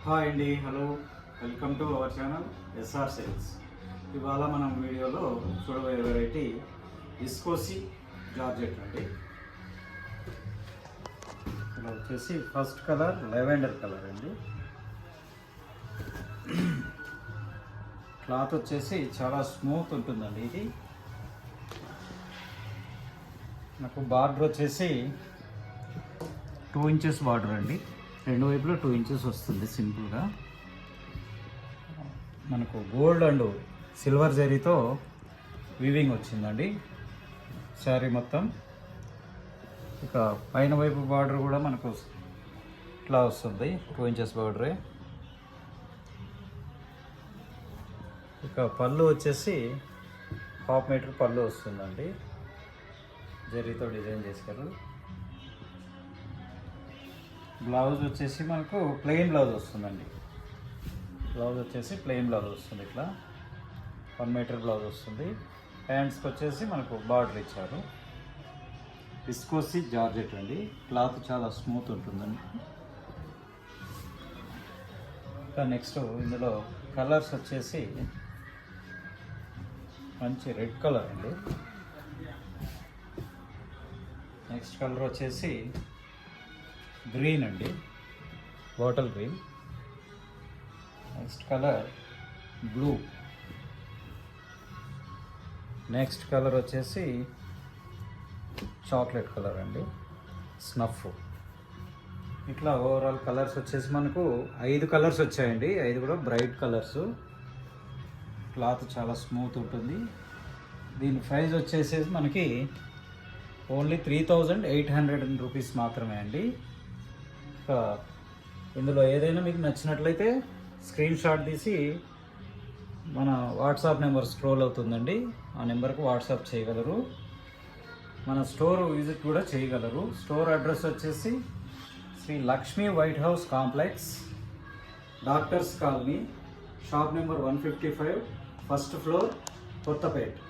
Hi అండి, hello, welcome to our channel SR sales. ఇవాళ మనం వీడియోలో చూడబోయే వెరైటీ విస్కోసి జార్జెట్ అండి. ఇలా వచ్చేసి ఫస్ట్ కలర్ లెవెండర్ కలర్ అండి. క్లాత్ వచ్చేసి చాలా స్మూత్ ఉంటుందండి. ఇది నాకు బార్డర్ వచ్చేసి 2 ఇంచెస్ బార్డర్ అండి. రెండు వైపులో 2 ఇంచెస్ వస్తుంది. సింపుల్గా మనకు గోల్డ్ అండ్ సిల్వర్ జరీతో వీవింగ్ వచ్చిందండి శారీ మొత్తం. ఇక పైన వైపు బార్డర్ కూడా మనకు ఇట్లా వస్తుంది, 2 ఇంచెస్ బార్డరే. ఇక పళ్ళు వచ్చేసి 1/2 మీటర్ పళ్ళు వస్తుందండి, జరీతో డిజైన్ చేశారు. బ్లౌజ్ వచ్చేసి మనకు ప్లెయిన్ బ్లౌజ్ వస్తుందండి. బ్లౌజ్ వచ్చేసి ప్లెయిన్ బ్లౌజ్ వస్తుంది, ఇట్లా 1 మీటర్ బ్లౌజ్ వస్తుంది. హ్యాండ్స్కి వచ్చేసి మనకు బార్డర్ ఇచ్చారు. విస్కోసి జార్జెట్ అండి. క్లాత్ చాలా స్మూత్ ఉంటుందండి. ఇంకా నెక్స్ట్ ఇందులో కలర్స్ వచ్చేసి మంచి రెడ్ కలర్ అండి. నెక్స్ట్ కలర్ వచ్చేసి గ్రీన్ అండి, bottle green. Next colour blue. Next colour వచ్చేసి చాక్లెట్ కలర్ అండి, స్నఫ్. ఇట్లా ఓవరాల్ కలర్స్ వచ్చేసి మనకు 5 కలర్స్ వచ్చాయండి. 5 కూడా బ్రైట్ కలర్స్. క్లాత్ చాలా స్మూత్ ఉంటుంది. దీని ప్రైస్ వచ్చేసి మనకి ఓన్లీ 3,800 రూపీస్ మాత్రమే అండి. ఇందులో ఏదైనా మీకు నచ్చినట్లయితే స్క్రీన్ షాట్ తీసి మన వాట్సాప్ నెంబర్ స్క్రోల్ అవుతుందండి, ఆ నెంబర్కి వాట్సాప్ చేయగలరు. మన స్టోర్ విజిట్ కూడా చేయగలరు. స్టోర్ అడ్రస్ వచ్చేసి Shri Lakshmi white house complex, doctors colony, shop number 155, first floor, Kothapet.